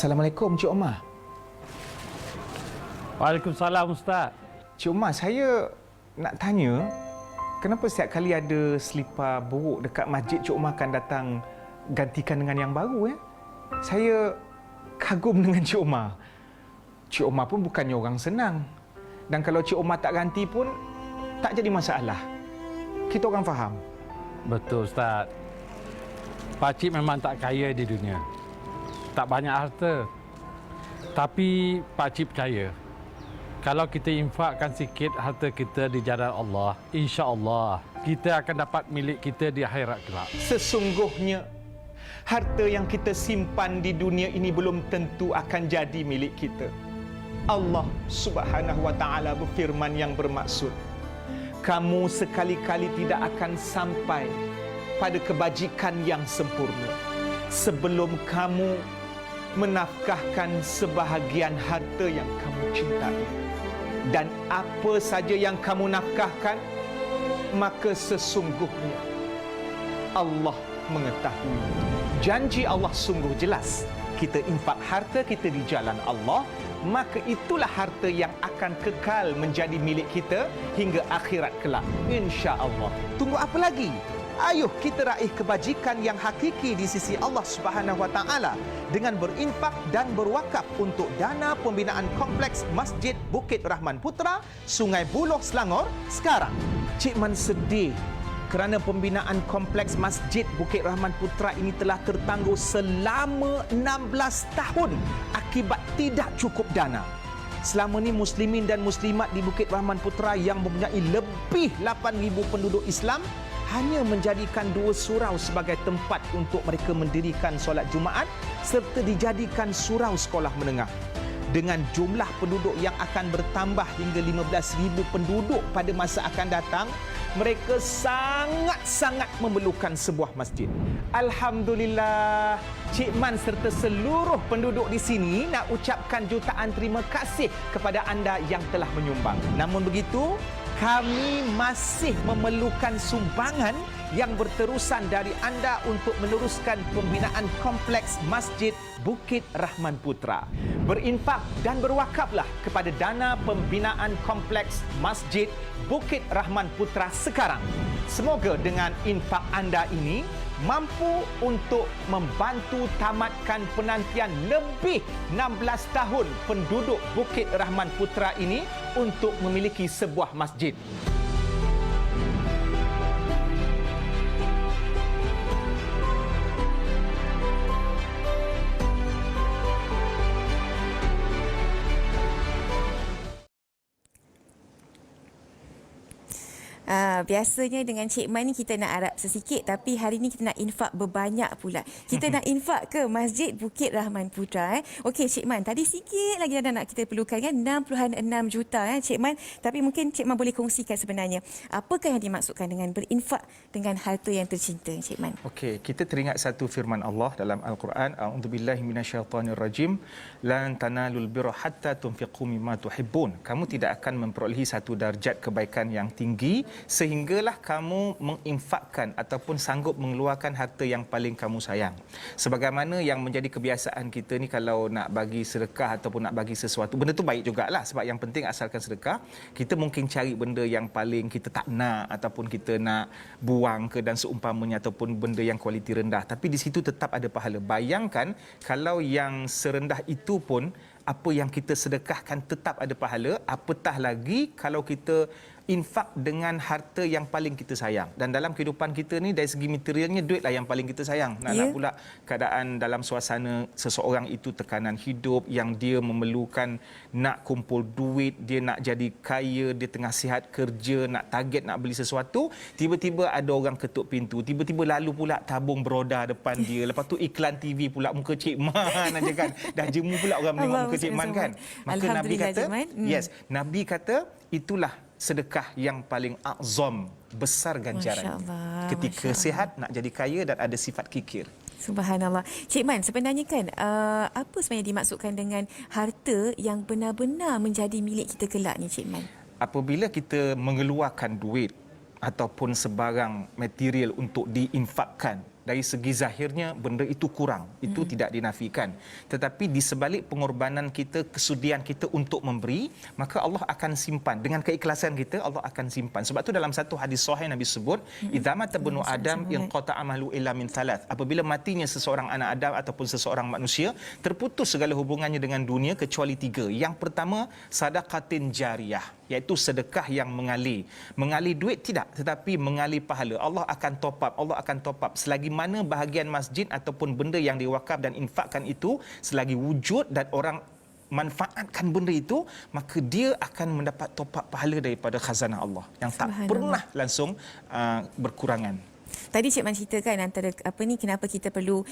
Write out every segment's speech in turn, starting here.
Assalamualaikum Cik Omar. Waalaikumsalam Ustaz. Cik Omar, saya nak tanya, kenapa setiap kali ada selipar buruk dekat masjid, Cik Omar akan datang gantikan dengan yang baru? Saya kagum dengan Cik Omar. Cik Omar pun bukannya orang senang. Dan kalau Cik Omar tak ganti pun, tak jadi masalah. Kita orang faham. Betul Ustaz. Pakcik memang tak kaya di dunia. Tak banyak harta. Tapi pakcik percaya, kalau kita infakkan sikit harta kita di jalan Allah, insya-Allah kita akan dapat milik kita di akhirat kelak. Sesungguhnya, harta yang kita simpan di dunia ini belum tentu akan jadi milik kita. Allah Subhanahu wa taala berfirman yang bermaksud, kamu sekali-kali tidak akan sampai pada kebajikan yang sempurna sebelum kamu menafkahkan sebahagian harta yang kamu cintai. Dan apa saja yang kamu nafkahkan, maka sesungguhnya Allah mengetahui. Janji Allah sungguh jelas. Kita infak harta kita di jalan Allah, maka itulah harta yang akan kekal menjadi milik kita hingga akhirat kelak, insya-Allah. Tunggu apa lagi? Ayuh kita raih kebajikan yang hakiki di sisi Allah Subhanahu wa taala dengan berinfak dan berwakaf untuk dana pembinaan kompleks Masjid Bukit Rahman Putra, Sungai Buloh, Selangor sekarang. Cik Man sedih kerana pembinaan kompleks Masjid Bukit Rahman Putra ini telah tertangguh selama 16 tahun akibat tidak cukup dana. Selama ini muslimin dan muslimat di Bukit Rahman Putra yang mempunyai lebih 8,000 penduduk Islam hanya menjadikan 2 surau sebagai tempat untuk mereka mendirikan solat Jumaat serta dijadikan surau sekolah menengah. Dengan jumlah penduduk yang akan bertambah hingga 15,000 penduduk pada masa akan datang, mereka sangat-sangat memerlukan sebuah masjid. Alhamdulillah, Cik Man serta seluruh penduduk di sini nak ucapkan jutaan terima kasih kepada anda yang telah menyumbang. Namun begitu, kami masih memerlukan sumbangan yang berterusan dari anda untuk meneruskan pembinaan kompleks Masjid Bukit Rahman Putra. Berinfak dan berwakaflah kepada dana pembinaan kompleks Masjid Bukit Rahman Putra sekarang. Semoga dengan infak anda ini mampu untuk membantu tamatkan penantian lebih 16 tahun penduduk Bukit Rahman Putra ini untuk memiliki sebuah masjid. Biasanya dengan Cik Man ni kita nak harap sesikit, tapi hari ni kita nak infak berbanyak pula. Kita nak infak ke Masjid Bukit Rahman Putra. Okey Cik Man, tadi sikit lagi dah nak kita perlukan kan 6.6 juta Cik Man. Tapi mungkin Cik Man boleh kongsikan sebenarnya apakah yang dimaksudkan dengan berinfak dengan harta yang tercinta, Cik Man? Okey, kita teringat satu firman Allah dalam Al-Quran, a'udzubillahi minasyaitonirrajim, lan tanalul birra hatta tunfiqu mimma tuhibbun. Kamu tidak akan memperolehi satu darjat kebaikan yang tinggi sehinggalah kamu menginfakkan ataupun sanggup mengeluarkan harta yang paling kamu sayang. Sebagaimana yang menjadi kebiasaan kita ni, kalau nak bagi sedekah ataupun nak bagi sesuatu, benda tu baik jugalah, sebab yang penting asalkan sedekah. Kita mungkin cari benda yang paling kita tak nak ataupun kita nak buang ke dan seumpamanya, ataupun benda yang kualiti rendah, tapi di situ tetap ada pahala. Bayangkan kalau yang serendah itu pun apa yang kita sedekahkan tetap ada pahala, apatah lagi kalau kita infak dengan harta yang paling kita sayang. Dan dalam kehidupan kita ni, dari segi materialnya, duitlah yang paling kita sayang. Nak pula keadaan dalam suasana seseorang itu tekanan hidup yang dia memerlukan nak kumpul duit, dia nak jadi kaya, dia tengah sihat kerja, nak target nak beli sesuatu, tiba-tiba ada orang ketuk pintu, tiba-tiba lalu pula tabung beroda depan dia, lepas tu iklan TV pula, muka Cik Man aja kan. Dah jemu pula orang menengok muka Cik Man kan. Maka Nabi kata, Nabi kata itulah sedekah yang paling azam, besar ganjaran. Ketika sihat, nak jadi kaya dan ada sifat kikir. Subhanallah. Cik Man, sebenarnya kan apa sebenarnya dimaksudkan dengan harta yang benar-benar menjadi milik kita kelak ni, Cik Man? Apabila kita mengeluarkan duit ataupun sebarang material untuk diinfakkan dari segi zahirnya benda itu kurang, itu tidak dinafikan. Tetapi di sebalik pengorbanan kita, kesudian kita untuk memberi, maka Allah akan simpan dengan keikhlasan kita, Allah akan simpan. Sebab tu dalam satu hadis sahih Nabi sebut, idza mata ibnu Adam inqata amalu illa min thalath. Apabila matinya seseorang anak Adam ataupun seseorang manusia, terputus segala hubungannya dengan dunia kecuali 3. Yang pertama, sadaqatin jariyah, iaitu sedekah yang mengalir. Mengalir duit tidak, tetapi mengalir pahala. Allah akan top up, Allah akan top up. Selagi mana bahagian masjid ataupun benda yang diwakaf dan infakkan itu selagi wujud dan orang manfaatkan benda itu, maka dia akan mendapat top up pahala daripada khazanah Allah yang tak pernah langsung berkurangan. Tadi Cik Man ceritakan antara kenapa kita perlu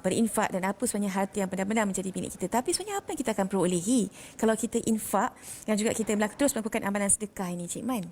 berinfak dan apa sebenarnya harta yang benar-benar menjadi milik kita. Tapi sebenarnya apa yang kita akan perolehi kalau kita infak dan juga kita terus melakukan amalan sedekah ini, Cik Man?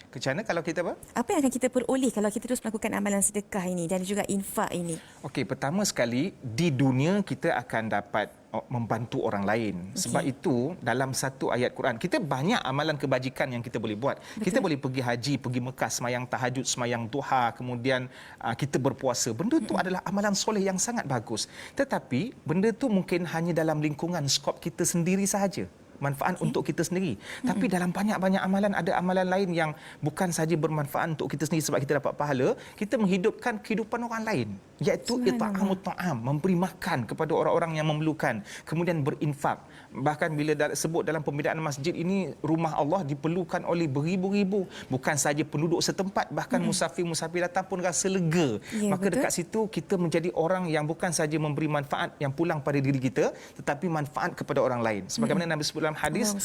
Macam mana kalau kita apa? Apa yang akan kita peroleh kalau kita terus melakukan amalan sedekah ini dan juga infak ini? Okey, pertama sekali, di dunia kita akan dapat membantu orang lain. Sebab itu dalam satu ayat Quran, kita banyak amalan kebajikan yang kita boleh buat. Betul. Kita boleh pergi haji, pergi Mekah, semayang tahajud, semayang duha, kemudian kita berpuasa. Benda itu adalah amalan soleh yang sangat bagus. Tetapi benda itu mungkin hanya dalam lingkungan skop kita sendiri sahaja. Manfaat untuk kita sendiri. Tapi dalam banyak-banyak amalan, ada amalan lain yang bukan saja bermanfaat untuk kita sendiri sebab kita dapat pahala, kita menghidupkan kehidupan orang lain, iaitu it'amut ta'am, memberi makan kepada orang-orang yang memerlukan, kemudian berinfak. Bahkan bila sebut dalam pembinaan masjid ini, rumah Allah diperlukan oleh beribu-ribu, bukan saja penduduk setempat, bahkan musafir-musafir datang pun rasa lega. Maka betul. Dekat situ kita menjadi orang yang bukan saja memberi manfaat yang pulang pada diri kita, tetapi manfaat kepada orang lain. Sebagaimana Nabi sebut dalam hadis,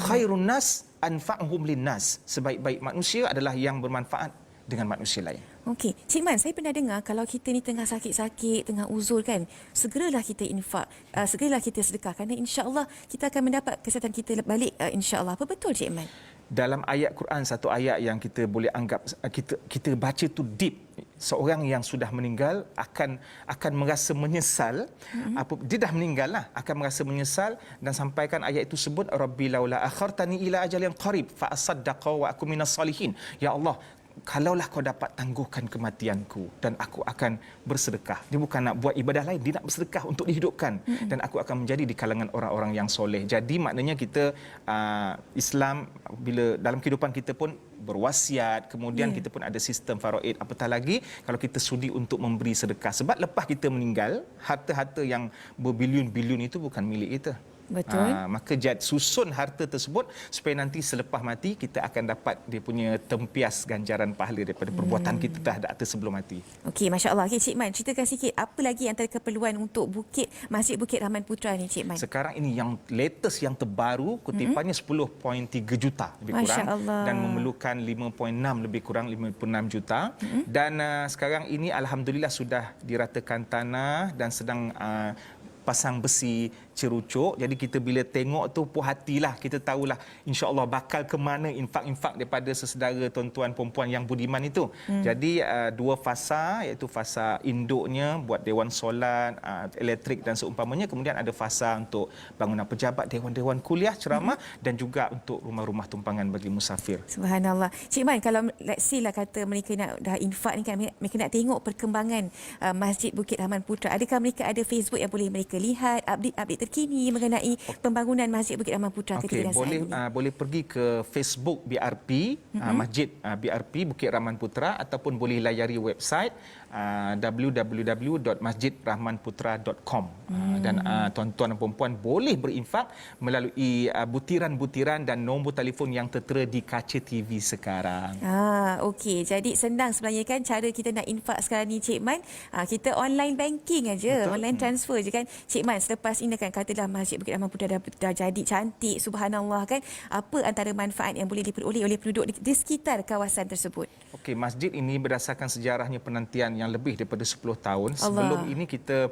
khairun nas anfa'uhum linnas, sebaik-baik manusia adalah yang bermanfaat dengan manusia lain. Okey, Cik Man, saya pernah dengar kalau kita ni tengah sakit-sakit, tengah uzur kan, segeralah kita infak, segeralah kita sedekah kerana insya-Allah kita akan mendapat kesihatan kita balik insya-Allah. Apa betul, Cik Man? Dalam ayat Quran, satu ayat yang kita boleh anggap kita baca tu deep. Seorang yang sudah meninggal akan merasa menyesal. Dia dah meninggal lah, akan merasa menyesal, dan sampaikan ayat itu sebut, Rabbi laula akhartani ila ajalin qarib fa asaddaqa wa aku minas salihin. Ya Allah, kalaulah kau dapat tangguhkan kematianku dan aku akan bersedekah. Dia bukan nak buat ibadah lain, dia nak bersedekah untuk dihidupkan, dan aku akan menjadi di kalangan orang-orang yang soleh. Jadi maknanya kita Islam, bila dalam kehidupan kita pun berwasiat, kemudian kita pun ada sistem faraid, apatah lagi kalau kita sudi untuk memberi sedekah. Sebab lepas kita meninggal, harta-harta yang berbilion-bilion itu bukan milik kita. Betul. Maka susun harta tersebut supaya nanti selepas mati kita akan dapat dia punya tempias ganjaran pahala daripada perbuatan kita terhadap harta sebelum mati. Okey, masya-Allah. Okey, Cik Man, ceritakan sikit apa lagi antara keperluan untuk Masjid Bukit Rahman Putra ni, Cik Man? Sekarang ini yang latest, yang terbaru, kutipannya 10.3 juta lebih kurang, dan memerlukan 5.6 lebih kurang 56 juta. Dan sekarang ini alhamdulillah sudah diratakan tanah dan sedang pasang besi cerucuk. Jadi kita bila tengok tu puas hatilah, kita tahulah insya-Allah bakal ke mana infak-infak daripada sesedara tuan-tuan perempuan yang budiman itu. Jadi dua fasa, iaitu fasa induknya buat dewan solat, elektrik dan seumpamanya, kemudian ada fasa untuk bangunan pejabat, dewan-dewan kuliah, ceramah, dan juga untuk rumah-rumah tumpangan bagi musafir. Subhanallah. Cik Man, kalau let's say lah kata mereka nak dah infak ni kan, mereka nak tengok perkembangan Masjid Bukit Rahman Putra, adakah mereka ada Facebook yang boleh mereka lihat update terkini mengenai pembangunan Masjid Bukit Rahman Putra ketika dah saat ini? Boleh pergi ke Facebook BRP, Masjid BRP Bukit Rahman Putra, ataupun boleh layari website www.masjidrahmanputra.com. Dan tuan-tuan dan puan-puan boleh berinfak melalui butiran-butiran dan nombor telefon yang tertera di kaca TV sekarang. Okey, jadi senang sebenarnya kan cara kita nak infak sekarang ni, Cik Man. Kita online banking aja, online transfer je kan. Cik Man, selepas ini kan katalah Masjid Bukit Rahman Putra dah jadi cantik, subhanallah kan. Apa antara manfaat yang boleh diperoleh oleh penduduk di sekitar kawasan tersebut? Okey, masjid ini berdasarkan sejarahnya penantian yang lebih daripada 10 tahun. Sebelum ini kita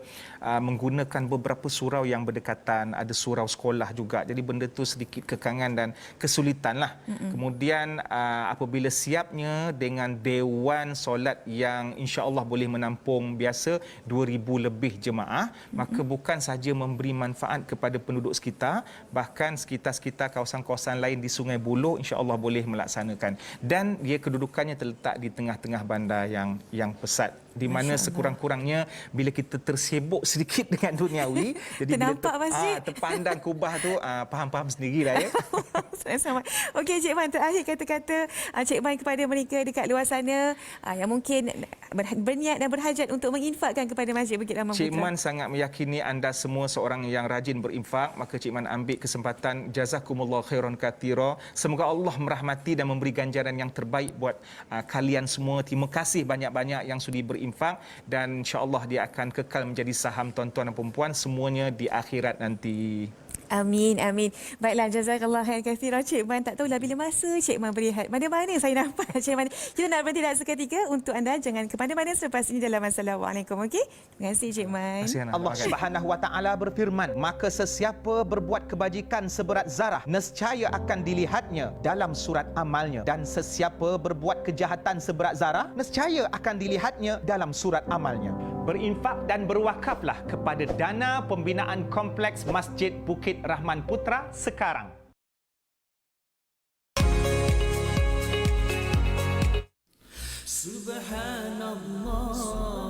menggunakan beberapa surau yang berdekatan, ada surau sekolah juga. Jadi benda tu sedikit kekangan dan kesulitan lah. Kemudian apabila siapnya dengan dewan solat yang insya-Allah boleh menampung biasa 2,000 lebih jemaah, maka bukan sahaja memberi manfaat kepada penduduk sekitar, bahkan sekitar-sekitar kawasan-kawasan lain di Sungai Buloh insya-Allah boleh melaksanakan. Dan dia kedudukannya terletak di tengah-tengah bandar yang pesat di mana sekurang-kurangnya bila kita tersibuk sedikit dengan duniawi, jadi Ternampak bila masjid. terpandang kubah tu, faham-faham sendirilah ya. Sama-sama. Okey Cik Man, terakhir kata-kata Cik Man kepada mereka dekat luar sana yang mungkin berniat dan berhajat untuk menginfakkan kepada Masjid Bukit Rahman Cik Putra. Man sangat meyakini anda semua seorang yang rajin berinfak, maka Cik Man ambil kesempatan, jazakumullah khairan kathira. Semoga Allah merahmati dan memberi ganjaran yang terbaik buat kalian semua. Terima kasih banyak-banyak yang sudi berinfak, dan insya-Allah dia akan kekal menjadi saham tuan-tuan dan puan-puan semuanya di akhirat nanti. Amin, amin. Baiklah, jazakallah khairan katsira Cik Man. Tak tahulah bila masa Cik Man berehat. Mana-mana saya nampak Cik Man. Kita nak berhenti seketika untuk anda. Jangan ke mana-mana selepas ini dalam Assalamualaikum. Okey? Terima kasih Cik Man. Allah Subhanahu wa taala berfirman, maka sesiapa berbuat kebajikan seberat zarah, nescaya akan dilihatnya dalam surat amalnya, dan sesiapa berbuat kejahatan seberat zarah, nescaya akan dilihatnya dalam surat amalnya. Berinfak dan berwakaflah kepada dana pembinaan kompleks Masjid Bukit Rahman Putra sekarang. Subhanallah.